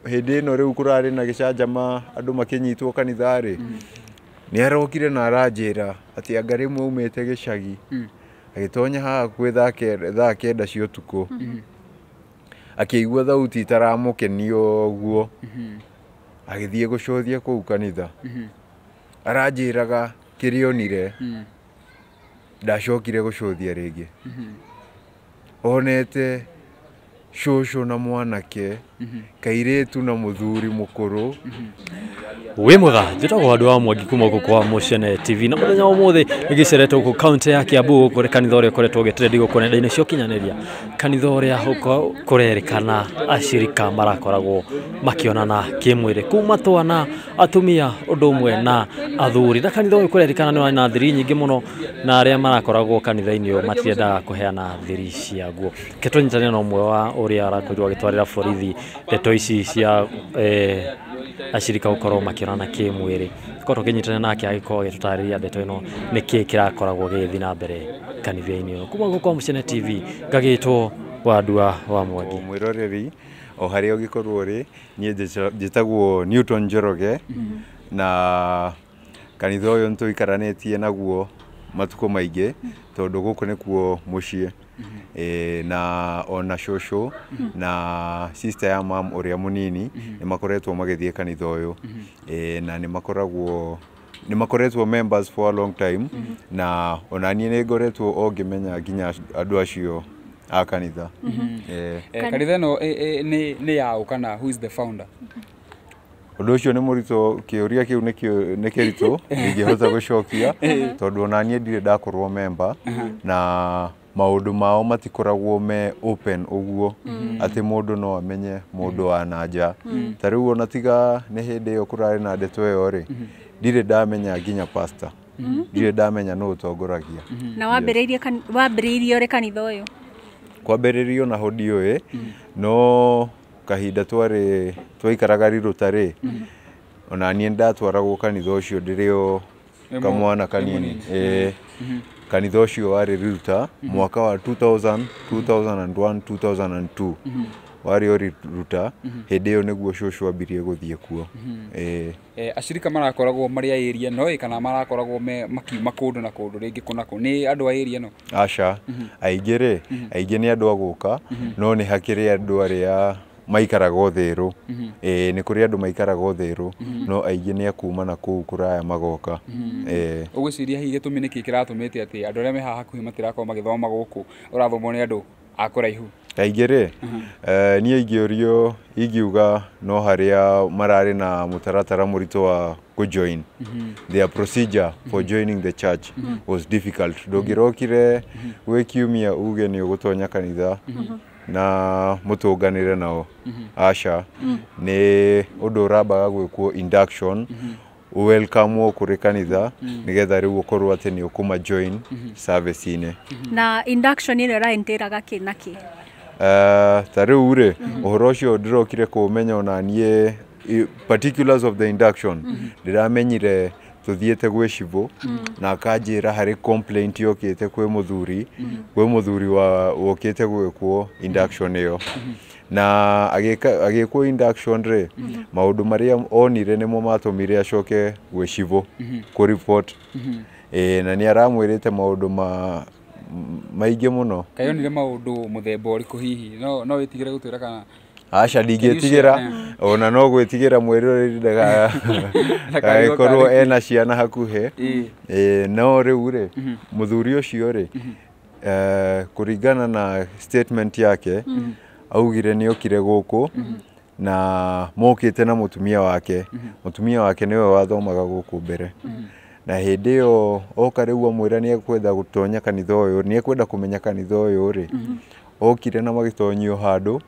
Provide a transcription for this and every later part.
hĩndĩ ĩno rĩu kũrarĩ na gĩcanjama andũ makĩnyitwo kanitha-rĩ, nĩ arokire na aranjĩra atĩ anga rĩmwe aumĩte gĩcagi agĩtonya haha kwĩ thaa kenda cia ũtukũ akĩigua thauti itaramũkenia ũguo agĩthiĩ gũcothia kũu kanitha aranjĩraga kĩrĩa onire ndacokire gũcothia rĩngĩ onete cũcũ na mwanake kairĩtu na mũthuri mũkũrũ wĩ mwega njĩtagwo andũ a Mwangi kuma gũkũ kwa Motion TV na mũthenya ũmũthĩ nĩgĩcerete gũkũ kaunti ya Kiambu kũrĩ kanitha ũrĩa ũkoretwo ũgĩtrendi gũkũ nenda-inĩ cia ũkinyanĩria kanitha ũrĩa kũrerĩkana acirika marakoragwo makĩonana kĩmwĩrĩ kuma twana atumia ũndũ ũmwe na athuri na kanitha ũyũ kũrerĩkana nĩ warĩ na thiri nyingĩ mũno na arĩa marakoragwo kanitha-inĩ ũyũ matiendaga kũheana thiri ciaguo ketũnyitanĩra na ũmwe wa ũrĩa arakorirwo agĩtwarĩra borithi ndeto ici cia acirika gũkorwo makĩonana kĩmwĩrĩ korwo kĩnyitanĩra nake agĩkorwo agĩtũtarĩria ndeto ĩno nĩkĩ kĩrakoragwo gĩgĩthiĩ na mbere kanitha-inĩ ũyũ kuma gũkũ kwa Motion TV ngagĩtwo Wandua wa Mwangi mwĩroreri o harĩa ũgĩkorwo ũrĩ niĩ njĩtagwo Newton Njoroge na kanitha ũyũ nĩtũikaranĩtie naguo matukũ maingĩ tondũ gũkũ nĩkuo mũciĩ na ona cũcũ na sister ya mam ũrĩa mũnini nĩmakoretwo magĩthiĩ kanitha ũyũ na nĩmakoretwo members for a long time na ona niĩ nĩngoretwo o ngĩmenya nginya andũ acio a kanitha kanitha ĩno nĩ yaũ kana who is the founder? Ũndũ ũcio nĩ mũritũ kĩũria kĩu nĩ kĩritũ ingĩhota gũcokia tondũ ona niĩ ndirĩ ndakorwo member na maũndũ mao matikoragwo me open ũguo atĩ mũndũ no amenye mũndũ wa nanja ta rĩu ona tiga nĩ hĩndĩ ĩyo kũrarĩ na ndeto ĩyo rĩ ndirĩ ndamenya nginya pastor ndirĩ ndamenya nũ ũtongoragia na wambĩrĩirie ũrĩ kanitha ũyũ kwambĩrĩirio na ho ndiũĩ no kahinda twaikaraga Riruta-rĩ ona niĩ ndatwaragwo kanitha ũcio ndĩrĩ o kamwana kanini kanitha ũcio warĩ Riruta mwaka wa 2000, 2001, 2002 warĩ o Riruta hĩndĩ ĩyo nĩguo cũcũ ambirie gũthiĩ kuo acirika marakoragwo marĩ a area no kana marakoragwo makiuma kũndũ na kũndũ rĩngĩ kũna kũ nĩ andũ a area no aca aingĩ nĩ andũ a gũka no nĩ hakĩrĩ andũ arĩa maikaraga Ũthĩrũ nĩ kũrĩ andũ maikaraga Ũthĩrũ no aingĩ nĩ akuma na kũu kũraya magoka ũgwĩciria hihi gĩtũmi nĩkĩ kĩratũmĩte atĩ andũ arĩa me haha hakuhĩ matirakorwo magĩthoma gũkũ ũrathomwo nĩ andũ a kũraihu kaingĩ niĩ ingĩũrio ingiuga no harĩa mararĩ na mũtaratara mũritũ wa kũjoin their procedure for joining the church was difficult ndũngĩrokire gwĩ kiumia uge nĩ ũgũtonya kanitha na mũtũnganĩre nao aca nĩ ũndũ ũrambaga gwĩkwo induction welcome kũrĩ kanitha nĩgetha rĩu ũkorwo atĩ nĩ ũkũma join service-inĩ na induction ĩrĩa ĩraentĩraga kĩ na kĩ ta rĩu ũhoro ũcio ndĩrokire kũmenya ona niĩ particulars of the induction ndĩramenyire tuthiĩte gwĩ cibũ na akanjĩra harĩ complaint yokĩte kwĩ mũthuri wokĩte gwĩkwo induction ĩyo na agĩkwo induction maũndũ marĩa onire nĩmo matũmire acoke gwĩ cibũ kũ report na nĩ aramwĩrĩte maũndũ maingĩ mũno kayonire maũndũ mũthemba ũrĩkũ hihi no wĩtigĩre gũtwĩra kana aca ndingĩtigĩra ona no gwĩtigĩra mwĩroreri ndagagĩkorwo ena ciana hakuhĩ no rĩu mũthuri ũcio kũringana na statement yake augire nĩ okire gũkũ na mokĩte na mũtumia wake nĩwe wathomaga gũkũ mbere na hĩndĩ ĩyo oka rĩu amwĩra nĩ ekwenda gũtonya kanitha ũyũ nĩ ekwenda kũmenya kanitha ũyũ okire na magĩtonyio handũ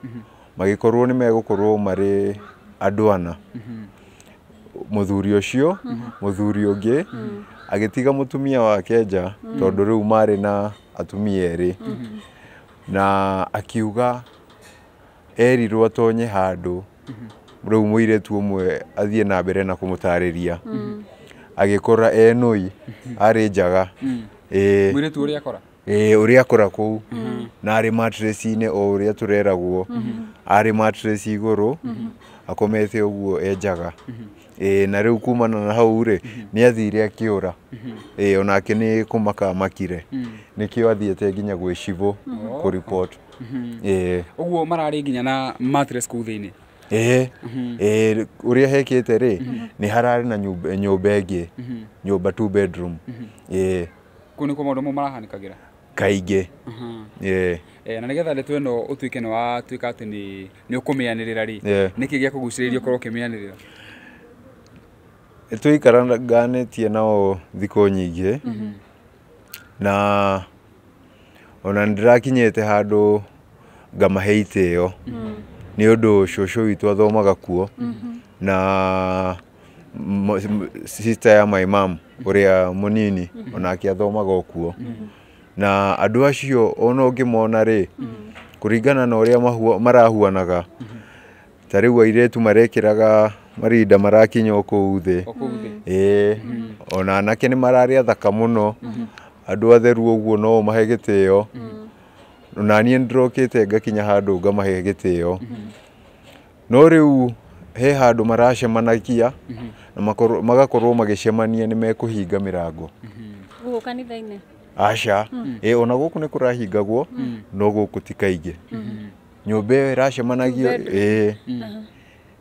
magĩkorwo nĩ megũkorwo marĩ andũ ana mũthuri ũcio mũthuri ũngĩ agĩtiga mũtumia wake nja tondũ rĩu marĩ na atumia erĩ na akiuga erirwo atonye handũ rĩu mũirĩtu ũmwe athiĩ na mbere na kũmũtarĩria agĩkora enũi arĩ njaga mũirĩtu ũrĩa akora ũrĩa akora kũu na arĩ mattress-inĩ o ũrĩa tũreragwo arĩ mattress igũrũ akomete uguo enjaga na riu kumana na hau ri ni athire akiura onake ni kumaka makire nikio athiete nginya gwi cibo ku report uguo marari nginya na mattress ku thiini uria hekite ri ni harari na nyumba ingi nyumba 2 bedroom kuni ko maundu marahanikagira kaingi na nigetha ndeto ino utuike no atuika ati ni ukumianirira ri niki gia kuguciririo korwo kimianirira tuikaranganetie nao thiko nyingi na ona ndirakinyete handu ngamahe itio ni undu shosho witu athomaga kuo na sister ya my mom uria munini onake athomaga kuo na andu acio ona ngimona ri kuringana na uria marahuanaga tariu airetu marekiraga marinda marakinya oku thi ona anake ni marari athaka muno andu atheru uguo no mahe gitio na nie ndrokite ngakinya handu ngamahe gitio no riu he handu maracemanagia na magakorwo magicemania ni mekuhinga mirango guku kanitha-ini aca ona guku ni kurahingagwo no guku ti kaingi nyumba iyo iracemanagio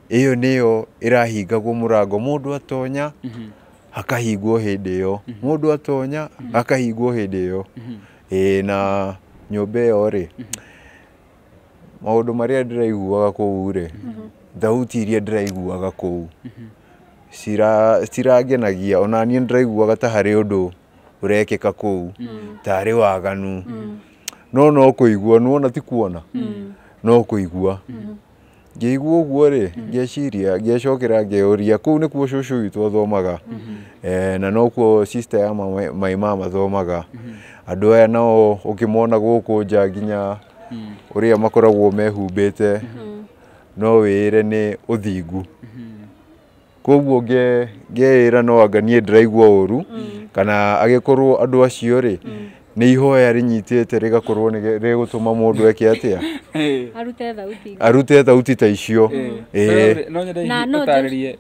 iyo niyo irahingagwo murango mundu atonya akahingwo hindi iyo mundu atonya akahingwo hindi iyo na nyumba iyo ri maundu maria ndiraiguaga kuu ri thauti iria ndiraiguaga kuu cirangenagia ona nie ndiraiguaga ta hari undu urekeka kuu tari waganu no kuigua nuona ti kuona no kuigua ngeigua uguo ri ngeciria ngecokera ngeuria kuu ni kuo shushu witu athomaga na no kuo sister ya my mama athomaga andu aya nao ukimona guku nja nginya uria makoragwo mehumbite no wire ni uthingu koguo ngeira no anganie ndiraigua uru kana agikorwo andu acio ri ni ihoya rinyitite rigakorwo ni rigutuma mundu eke atia arute thauti ta icio no nyende utaririe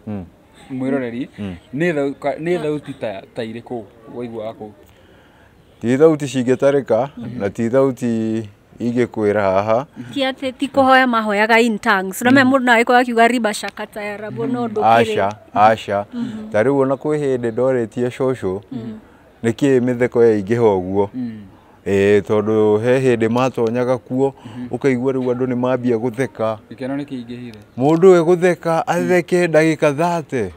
mwiroreri ni thauti ta iriku waigua ku ti thauti cingitarika na ti thauti igikwira haha ti ati ti kuhoya mahoyaga in tongues no me mundu na iko akiuga riba shakata ya rabo no ndukire aca tariu ona kwi hindi ndoretie shosho niki mitheko ya ingiho guo tondu he hindi matonyaga kuo ukaigua riu andu ni mambia gutheka ikeno niki ingihire mundu we gutheka atheke ndagika 30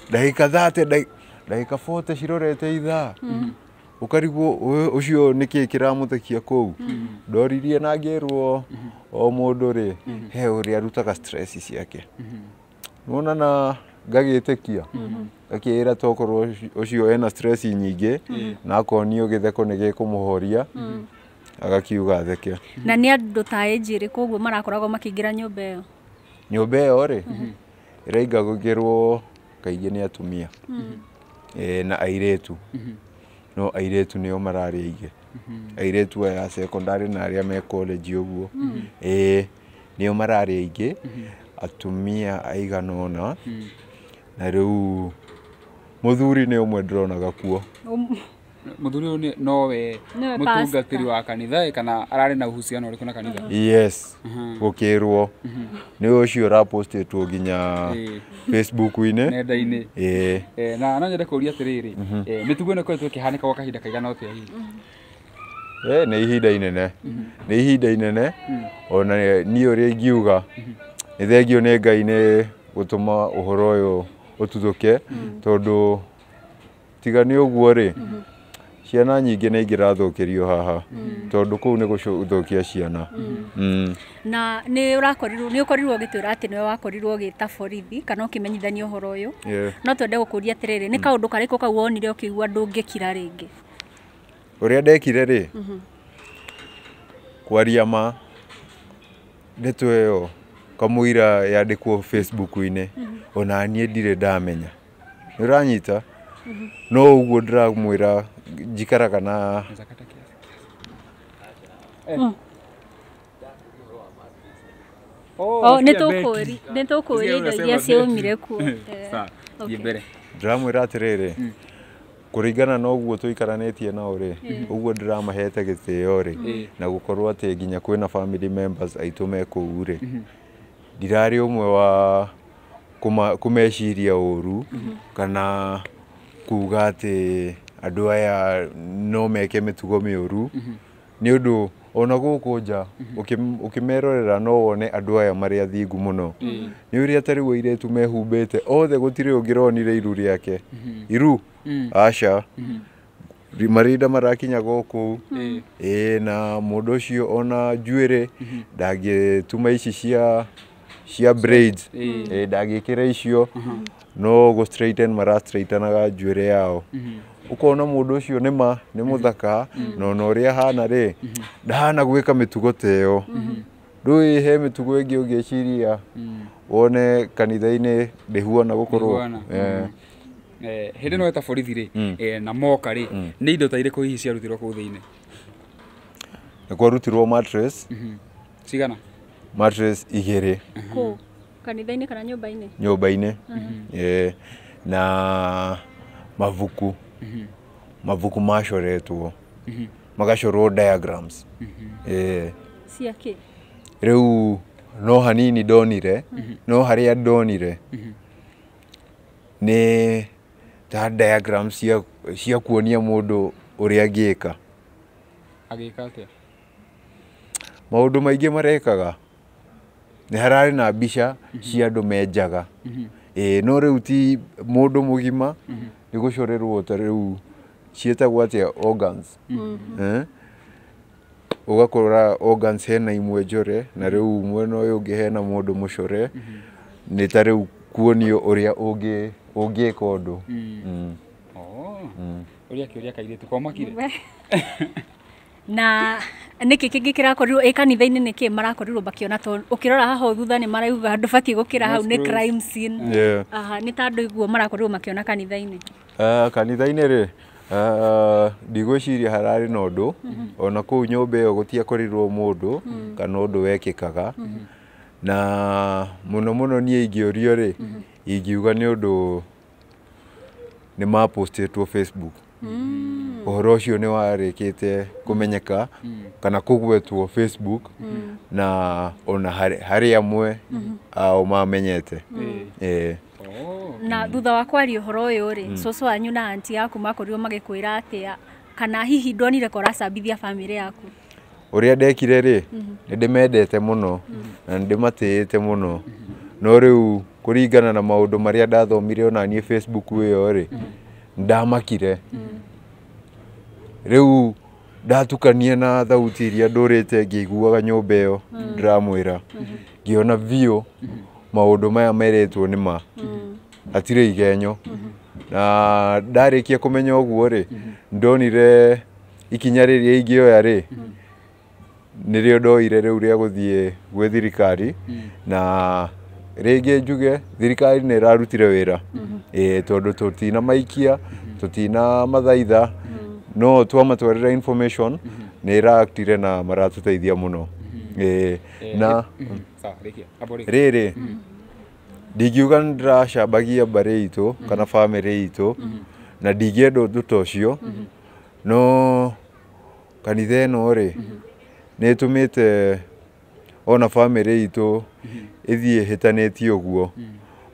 ndagika 30 ndagika 40 cirorete ithaa ukarigwo ucio niki kiramuthekia kuu ndoririe na ngirwo o mundu ri he uri arutaga stress ciake nona na ngagitekia akira tokorwo ucio ena stress nyingi na akonio githeko ni gikumuhoria agakiuga theke na ni andu ta ejiri koguo marakoragwo makingira nyumba iyo ri iraingagirwo kaingi ni atumia na airetu no airetu nio marari aige airetu ya secondary na aria me college uguo nio marari aige atumia aiganona na riu muthuri ni umwe ndironaga kuo muthuri nowe mutungatiri wa kanitha kana arari na uhusiano uriku na kanitha yes gukirwo ni ucio rapostitwo nginya Facebook ine nenda-ini na no nyende kuria atiriri mitugo ino kwetwo kihanika gwa kahinda kaigana atia hihi ni ihinda inene ona ni uria ingiuga ni thengio ni Ngai ni gutuma uhoro uyu ututhuke tondu tigani uguo ri ciana nyingi ni ingirathukirio haha tondu kuu ni gucuthukia ciana na ni ukorirwo gitwira ati niwe wakorirwo gita borithi kana ukimenyithania uhoro uyu no twende gukuria atiriri ni kaundu kariku kau wonire ukigua ndungikira ringi uria ndekire ri kwaria ma ndeto iyo kamuira yandikwo Facebook ine ona nie ndire ndamenya uranyita no uguo ndiramwira njikaraga na nä tå kå ria indo iria ciaumire kuo. Mbere ndiramwira atiriri kuringana na uguo tuikaranitie nao ri uguo ndiramahete gitio ri na gukorwo ati nginya kwina family members aitu me kuu ri ndirari umwe wa kumeciria uru kana kuga ati andu aya no meke mitugo miuru ni undu ona guku nja ukimerorera no wone andu aya mari athingu muno ni uria tari wairetu mehumbite othe gutire ungironire iru riake iru aca marinda marakinya guku na mundu ucio ona njuire ndangituma ici cia braids ndangikira icio no go straighten mara straightenaga njuire yao ukona mundu ucio ni muthaka no uria hana ri ndahana gwika mitugo teo ndui he mitugo ingi ungiciria wone kanitha-ini ndihuona gukorwo hindi no eta borithi ri na moka ri ni indo ta iriku hihi ciarutirwo kuu thiini ni kwarutirwo mattress cigana mattress 2 ku kanitha-ini kana nyumba-ini na mavuku macoretwo magacorwo diagrams ciake riu no hanini ndonire no haria ndonire ni ta diagrams cia kuonia mundu uria angika atia maundu maingi marekaga ni harari na mbica cia andu menjaga no riu ti mundu mugima ni gucorerwo ta riu cietagwo atia organs ugakora organs hena imwe njore na riu mwena uyu ungi hena mundu mucore ni ta riu kuonio uria ungika undu uria kiuria kairitu komakire na niki kingi kirakorirwo kanitha-ini niki marakorirwo bakiona to ukirora haha thutha ni marauga andu baki gukira hau ni crime scene ni ta andu iguo marakorirwo makiona kanitha-ini kanitha-ini ri ndigwiciria harari na undu ona kuu nyumba iyo gutiakorirwo mundu kana undu wekikaga na muno nie ingiurio ri ingiuga ni undu ni mapostitwo Facebook uhoro ucio ni warikite kumenyeka kana kugwetwo Facebook na ona hari amwe ao mamenyete na thutha wa kwaria uhoro uyu ri cucu wanyu na aunti yaku makorirwo magikwira atia kana hihi ndonire koracambithia family yaku uria ndekire ri ni ndimendete muno na ndimatĩĩte muno no riu kuringana na maundu maria ndathomire ona nie Facebook iyo ri ndamakire riu ndatukania na thauti iria ndurite ngiguaga nyumba iyo ndiramwira ngiona vio maundu maya meretwo ni ma atire igenyo na ndarikia kumenya uguo ri ndonire ikinya riria ingioya ri nirio ndoire riu ria guthie gwe thirikari na ringi njuge thirikari ni irarutire wira tondu tutina maikia tutina mathaitha no twamatwarira information ni iraactire na maratuteithia muno na riri ndingiuga ndiracambagia mbari itu kana family itu na ndingienda undu ta ucio no kanitha ino ri ni itumite ona family itu ithie hitanitie uguo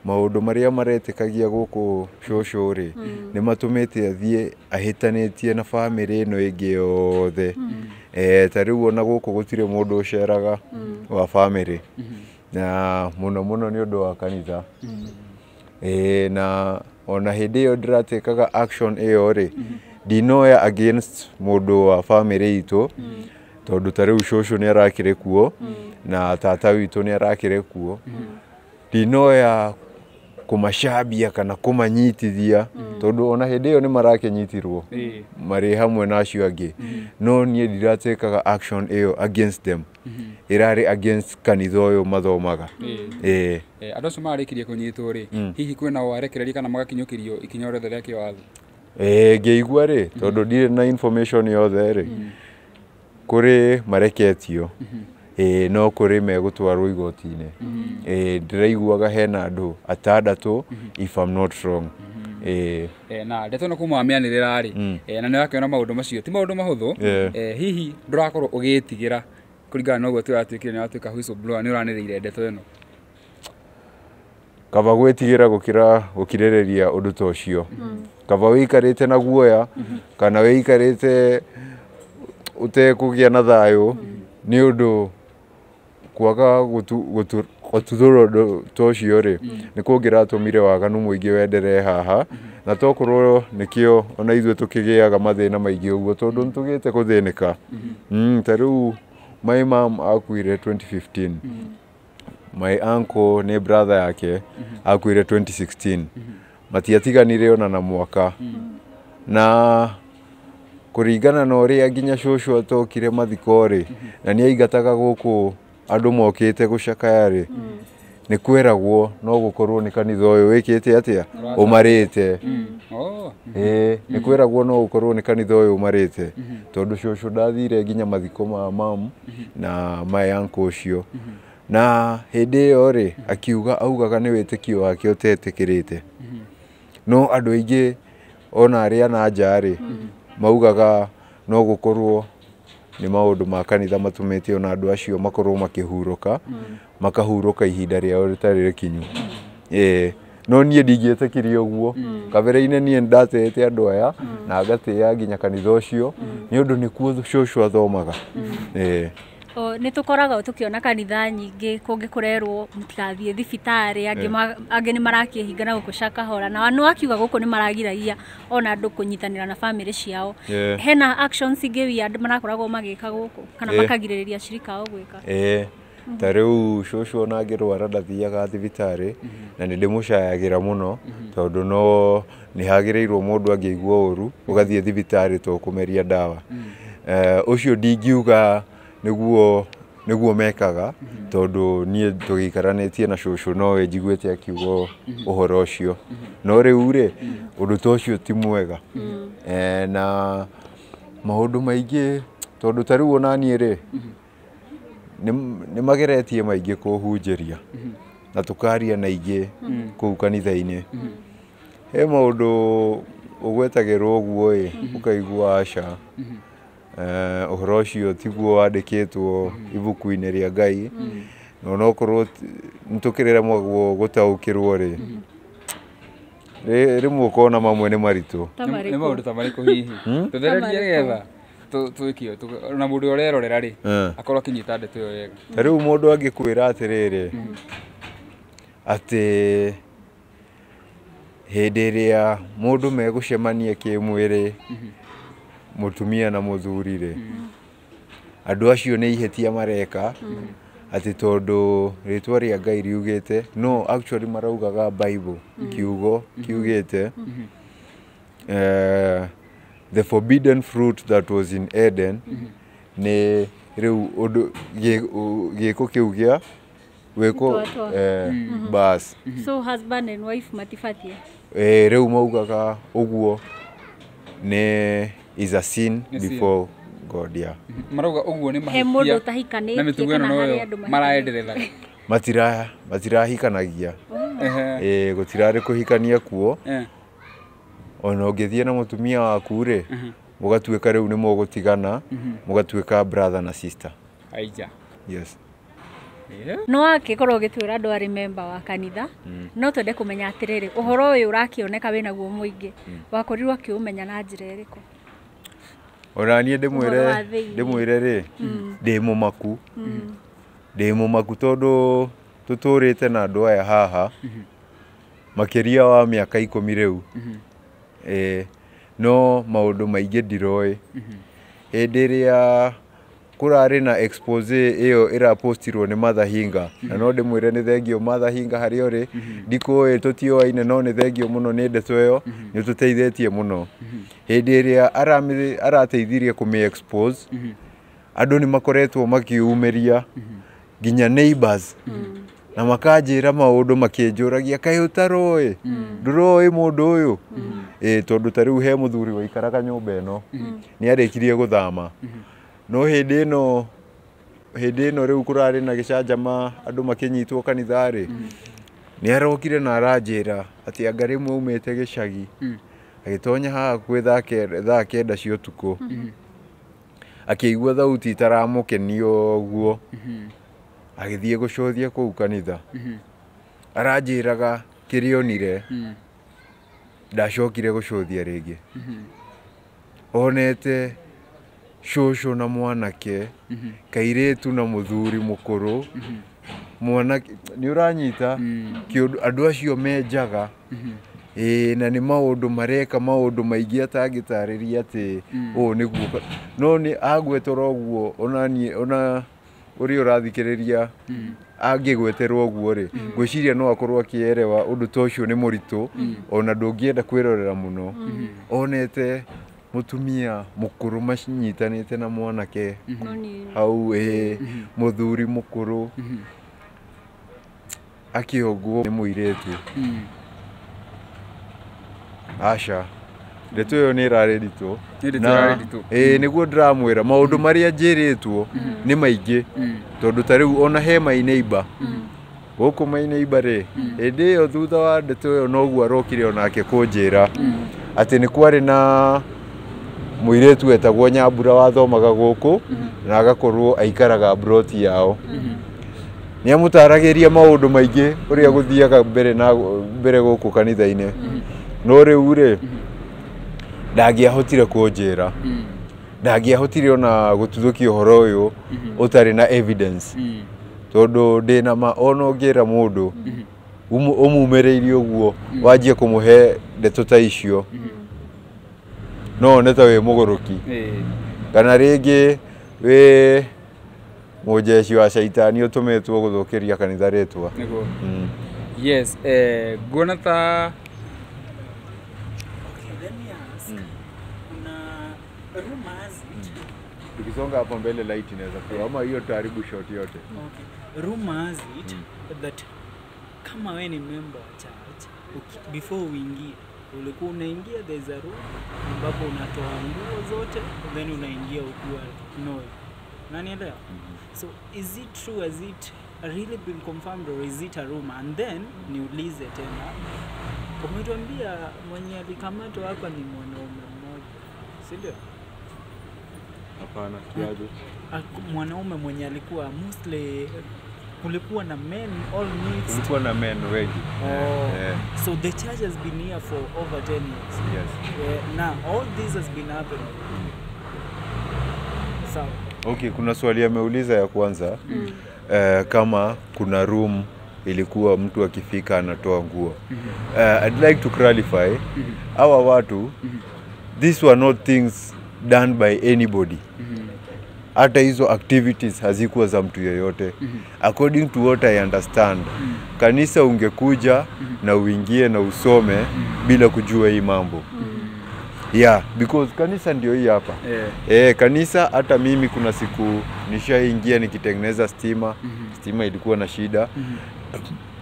maundu maria maretikagia guku cucu ri ni matumite athie ahitanitie na family ino ingi yothe ta riu ona guku gutire mundu uceraga wa family na muno ni undu wa kanitha na ona hindi iyo ndiratikaga action iyo ri ndinoya against mundu wa family itu tondu ta riu cucu ni arakire kuo na tata witu ni arakire kuo ndinoya kumacambia kana kumanyitithia tondu ona hindi iyo ni marakenyitirwo mari hamwe na acio angi no nie ndiratikaga action iyo against them irari against kanitha uyu mathomaga andu acio marikirie kunyitwo ri hihi kwina warekereria kana magakinyukirio ikinya rĩothe rĩa kĩwatho ngeigua ri tondu ndire na information yothe ri kuri mareketio no kũrĩ megũtwarwo igoti-inĩ. Ndĩraiguaga hena andũ 6 if I'm not wrong. Na ndeto no kuma mĩanĩrĩra rĩ na nĩ wakĩona maũndũ macio ti maũndũ mahũthũ. Hihi ndũrakorwo ũgĩtigĩra kũringana na ũguo tũratwĩkire nĩ watwĩka whistleblower nĩ ũranĩrĩire ndeto ĩno? Kaba gwĩtigĩra gũkĩra gũkirĩrĩria ũndũ ta ũcio. Kaba wĩikarĩte na guoya kana wĩikarĩte ũtekũgĩa na thayũ nĩ ũndũ kwaga gũtuthũra ũndũ ta ũcio rĩ nĩ kũngĩratũmire waganu mũingĩ wenderee haha, na tokorwo nĩkĩo ona ithuĩ tũkĩgĩaga mathĩna maingĩ ũguo tondũ nĩtũgĩte gũthĩnĩka. Ta rĩu my mom akuire 2015. My uncle nĩ brother yake akuire 2016. Matiatiganire ona na mwaka. Na kũringana na ũrĩa nginya cũcũ atokire mathiko rĩ na nĩ aingataga gũkũ andũ mokĩte gũcakaya rĩ nĩ kwĩragwo no gũkorwo nĩ kanitha ũyũ wĩkĩte atĩa ũmarĩte. Nĩ kwĩragwo no gũkorwo nĩ kanitha ũyũ ũmarĩte tondũ cũcũ ndathire nginya mathiko ma mam na my uncle ũcio. Na hĩndĩ ĩyo rĩ augaga nĩ wĩtĩkio wake ũtetĩkĩrĩte. No andũ aingĩ ona arĩa na nja rĩ maugaga no gũkorwo nĩ maũndũ ma kanitha matũmĩte ona andũ acio makorwo makĩhurũka makahurũka ihinda rĩao rĩtarĩ rĩkinyu. No niĩ ndingĩetĩkirie ũguo. Kabere-inĩ niĩ ndatĩĩte andũ aya na ngatĩĩa nginya kanitha ũcio nĩ ũndũ nĩkuo cũcũ athomaga. Nĩ tũkoraga tũkĩona kanitha nyingĩ kũngĩ kũrerwo mũtigathiĩ thibitarĩ, angĩ nĩ marakĩhinga na gũkũ Shakahola, na nĩ wakiuga gũkũ nĩ maragiragia ona andũ kũnyitanĩra na bamĩrĩ ciao. Hena actions ingĩ wia andũ marakoragwo magĩka gũkũ kana makagirĩrĩria acirika ao gwĩka? Ta rĩu cũcũ ona angĩrwara ndathiaga thibitarĩ na nĩ ndĩmũcayagĩra mũno tondũ no nĩ hagĩrĩirwo mũndũ angĩigua ũru ũgathiĩ thibitarĩ to kũmeria ndawa. Ũcio ndingiuga nĩguo mekaga tondũ niĩ tũgĩikaranĩtie na cũcũ nowe njiguĩte akiuga ũhoro ũcio. No rĩu rĩ ũndũ ta ũcio ti mwega. Na maũndũ maingĩ tondũ ta rĩu ona niĩ rĩ nĩ mageretie maingĩ kũhunjĩria na tũkaria na ingĩ kũu kanitha-inĩ. He maũndũ ũgwetagĩrwo ũguo ũkaigua aca ũhoro ũcio tiguo wandĩkĩtwo ibuku-inĩ rĩa Ngai, na onokorwo nĩ tũkĩremagwo gũtaũkĩrwo rĩ rĩmwe ũkona mamwe nĩ maritũ. Nĩ maũndũ ta marĩkũ hihi tũthererie getha twĩkio na mũndũ ũrerorera rĩ akorwo akĩnyita ndeto ĩyo wega? Ta rĩu mũndũ angĩkwĩra atĩrĩrĩ atĩ hĩndĩ ĩrĩa mũndũ megũcemania kĩmwĩrĩ mũtumia na mũthuri rĩ andũ acio nĩ ihĩtia mareka atĩ tondũ rĩtwa rĩa Ngai riugĩte, no actually maraugaga Bible kiugo kiugĩte the forbidden fruit that was in Eden nĩ rĩu ũndũ gĩko kĩu gĩa gwĩkwo bas. So husband and wife matibatie? Rĩu maugaga ũguo nĩ is a sin before God. Marauga ũguo nĩ he mũndũ ũtahikanĩtie na mĩtugo ĩno noyo maraenderethaga matirahikanagia. Gũtirarĩ kũhikania kuo. Ona ũngĩthiĩ na mũtumia waku rĩ mũgatuĩka rĩu nĩ mũgũtigana mũgatuĩka brother na sister. Aija. Yes. No angĩkorwo ũgĩtwĩra andũ arĩ member wa kanitha no twende kũmenya atĩrĩrĩ ũhoro ũyũ ũrakĩoneka wĩnaguo mũingĩ wakorirwo akĩũmenya na njĩra ĩrĩkũ? Ona niĩ ndĩmwĩre rĩ ndĩ mũmaku tondũ tũtũrĩte na andũ aya haha makĩria wa mĩaka 10 rĩu. No maũndũ maingĩ ndiroĩ. Hĩndĩ ĩrĩa kũrarĩ na expose ĩyo ĩrapostirwo nĩ Mother Hinga, na no ndĩmwĩre nĩ thengio Mother Hinga harĩa ũrĩ, ndikũĩ tũtioaine no nĩ thengio mũno nĩ ndeto ĩyo nĩ tũteithĩtie mũno. Hĩndĩ ĩrĩa arateithirie kũmĩ-expose andũ nĩ makoretwo makiumĩria nginya neighbors na makanjĩra maũndũ makĩnjũragia kaĩ ũtaroĩ ndũroĩ mũndũ ũyũ. Tondũ ta rĩu he mũthuri waikaraga nyũmba ĩno nĩ arĩkirie gũthama, no hĩndĩ ĩno hĩndĩ ĩno rĩu kũrarĩ na gĩcanjama andũ makĩnyitwo kanitha rĩ nĩ arokire na aranjĩra atĩ anga rĩmwe aumĩte gĩcagi agĩtonya haha kwĩ thaa kenda cia ũtukũ akĩigua thauti itaramũkenia ũguo agĩthiĩ gũcothia kũu kanitha aranjĩraga kĩrĩa onire ndacokire gũcothia rĩngĩ onete cũcũ na mwanake kairĩtu na mũthuri mũkũrũ mwanake nĩ ũranyita andũ acio menjaga na nĩ maũndũ mareka maũndũ maingĩ atangĩtarĩria atĩ ũũ nĩguo no nĩ agweterwo ũguo ona ũrĩa ũrathikĩrĩria angĩgweterwo ũguo rĩ ngwĩciria no akorwo akĩerewa ũndũ ta ũcio nĩ mũritũ ona ndũngĩenda kwĩrorera mũno onete mũtumia mũkũrũ manyitanĩte na mwanake hau mũthuri mũkũrũ akĩongwo nĩ mũirĩtu aca ndeto ĩyo nĩ ĩrarĩ nditũ nĩguo ndĩramwĩra maũndũ marĩa njĩrĩtwo nĩ maingĩ tondũ ta rĩu ona he my neighbor gũkũ my neighbor rĩ hĩndĩ ĩyo thutha wa ndeto ĩyo noguo arokire onake kũnjĩra atĩ nĩ kwarĩ na mũirĩtu wetagwo Nyambura wathomaga gũkũ na agakorwo aikaraga broti yao nĩ amũtaragĩria maũndũ maingĩ ũrĩa gũthiaga mbere gũkũ kanitha-inĩ no rĩu rĩ ndangĩahotire kũnjĩra ndangĩahotire ona gũtuthũkia ũhoro ũyũ ũtarĩ na evidence tondũ ndĩna ma ona ũngĩra mũndũ ũmumĩrĩirie ũguo wanjie kũmũhe ndeto ta icio no one ta wĩ mũgũrũki kana rĩngĩ wĩ mũjeci wa caitani ũtũmĩtwo gũthũkĩria kanitha rĩtwa yes nguona ta tukisonga hapo mbele light inaweza kuwa ama hiyo taribu shot yote rumors it that kama wewe ni member wa church before uingie ulikuwa unaingia there's a room ambapo unatoa nguo zote then unaingia ukiwa kinoo unanielewa so is it true, has it really been confirmed or is it a rumor? And then niulize tena umetuambia mwenye alikamatwa hapa ni mwanaume mmoja si ndio? Hapana kiaje mwanaume mwenye alikuwa mostly kulikuwa na men all mixed kulikuwa na men wengi so the church has been here for over 10 years now all this has been happening so okay kuna swali ameuliza ya kwanza kama kuna room ilikuwa mtu akifika anatoa nguo I'd like to clarify our watu these were not things done by anybody hata hizo activities hazikuwa za mtu yeyote according to what I understand kanisa ungekuja na uingie na usome bila kujua hii mambo because kanisa ndio hii hapa kanisa hata mimi kuna siku nishaingia nikitengeneza stima ilikuwa na shida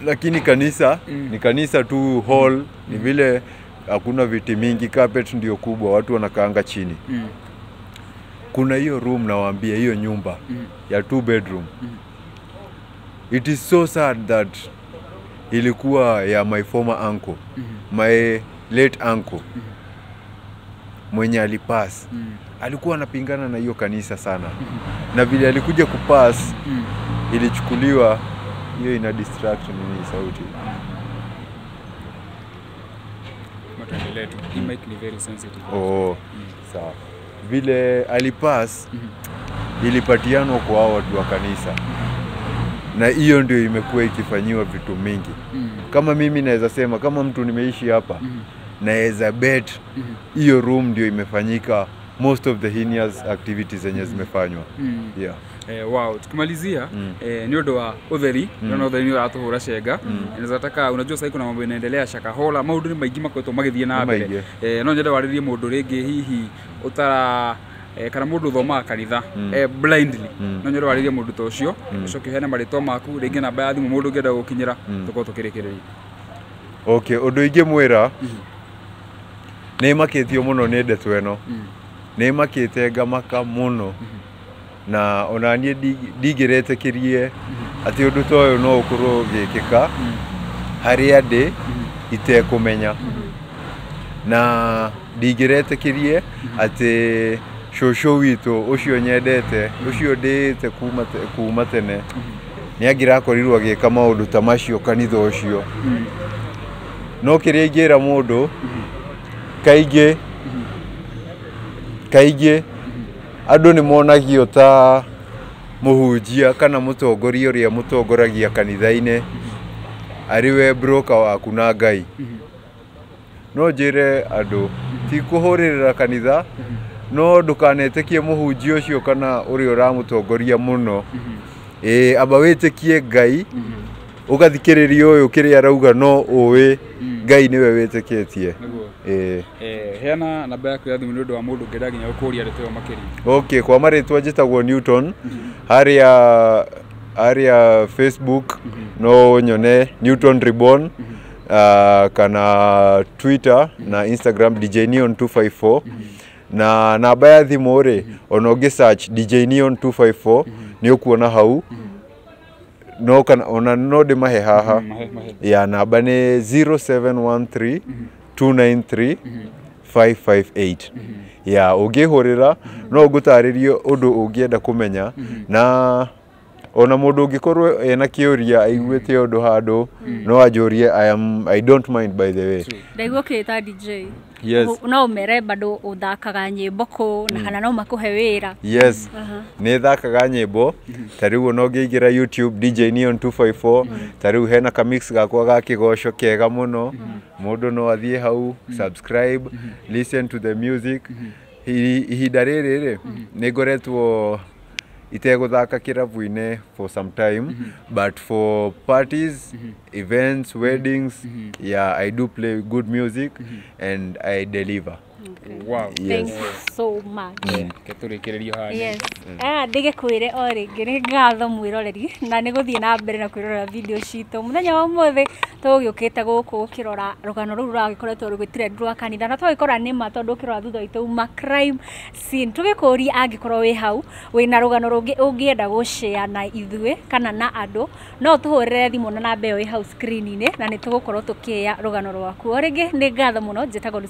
lakini kanisa ni kanisa tu hall ni vile hakuna viti mingi carpet ndio kubwa watu wanakaanga chini kuna hiyo room nawaambia hiyo nyumba ya 2 bedroom it is so sad that ilikuwa ya my former uncle my late uncle mwenye alipass alikuwa anapingana na hiyo kanisa sana na vile alikuja kupass ilichukuliwa hiyo ina distraction ni sauti hii mic ni very sensitive sawa vile alipass ilipatianwa kwa hao watu wa kanisa na hiyo ndio imekuwa ikifanyiwa vitu mingi kama mimi naweza sema kama mtu nimeishi hapa naweza bet hiyo room ndio imefanyika most of the heinous activities zenye zimefanywa wow tukimalizia ni ũndũ wa ũtheri na ũtheri ni ũratũhũra cenga nataka unajua sasa kuna mambo yanaendelea Shakahola maũndũ ni maingĩ makoretwo magĩthiĩ na mbere no nyende warĩrie mũndũ rĩngĩ hihi ũtara kana mũndũ ũthomaga kanitha blindly no nyende warĩrie mũndũ ta ũcio ũcoke hene marĩtwa maku rĩngĩ namba ya thimũ mũndũ ũngĩenda gũkinyĩra tũkorwo tũkĩrĩkĩrĩria okay ũndũ ingĩmwĩra nĩ makĩtio mũno nĩ ndeto ĩno nĩ makĩte ngamaka mũno na ona niĩ ndingĩretĩkĩrie atĩ ũndũ ta ũyũ no ũkorwo ũgĩkĩka harĩa ndĩ itekũmenya, na ndingĩretĩkĩrie atĩ cũcũ witũ ũcio nyendete, ũcio ndĩte kuma tene nĩ angĩrakorirwo agĩka maũndũ ta macio kanitha ũcio. No kĩrĩa ingĩra mũndũ kaingĩ andũ nĩ monagio ta mũhunjia kana mũtongoria ũrĩa mũtongoragia kanitha-inĩ arĩ we broker waku na Ngai. No njĩre andũ ti kũhũrĩrĩra kanitha, no ndũkanetĩkie mũhunjia ũcio kana ũrĩa ũramũtongoria mũno. Amba wĩtĩkie Ngai, ũgathikĩrĩria ũyũ kĩrĩa arauga no ũĩ Ngai nĩwe wĩtĩkĩtie. Heana namba yaku ya thimũ nĩ ũndũ wa mũndũ ũngĩenda nginya gũkũria ndeto ĩyo makĩria. Kwa marĩtwa njĩtagwo Newton, harĩa Facebook no nyone Newton Reborn, kana Twitter na Instagram DJ Neon 254, na namba ya thimũ rĩ ona ũngĩ search DJ Neon 254 nĩ ũkuona hau. No kana ona no ndĩmahe haha. Ya namba nĩ 0713 293 558. Ya ũngĩhũrĩra no ngũtarĩrie ũndũ ũngĩenda kũmenya, na ona mũndũ ũngĩkorwo ena kĩũria aiguĩte ũndũ handũ no anjũrie. I don't mind, by the way. Ndaigua kĩta DJ. Yes. No ũmere bado ũthakaga nyĩmbo kũ na kana no makũhe wĩra. Yes. Nĩ thakaga nyĩmbo. Ta rĩu no ngĩingĩra YouTube DJ Neon 254. Ta rĩu hena ka mix gakwa ga kĩgoco kega mũno. Mũndũ no athiĩ hau, subscribe, listen to the music. Ihinda rĩrĩ nĩ ngoretwo itegũthaka kĩrabu-inĩ for some time, but for parties, events, weddings, yeah, I do play good music and I deliver. Wow. Thank you so much. Ketũrĩkĩrĩrio haha. Yes. Ndigĩkwĩre o rĩngĩ nĩ ngatho mwĩroreri na nĩ gũthiĩ na mbere na kwĩrorera video citũ. Mũthenya wa ũmũthĩ tũgĩũkĩte gũkũ ũkĩrora rũgano rũu rũragĩkoretwo rũgĩtrend rwa kanitha, na tũgĩkora nĩ ma tondũ ũkĩrora thutha witũ uma crime scene. Tũgĩkũria angĩkorwo wĩ hau wĩna rũgano rũngĩ ũngĩenda gũshare na ithuĩ kana na andũ, no tũhũrĩre thimũ na namba ĩyo ĩ hau screen-inĩ na nĩ tũgũkorwo tũkĩoya rũgano rwaku. O rĩngĩ nĩ ngatho mũno, njĩtagwo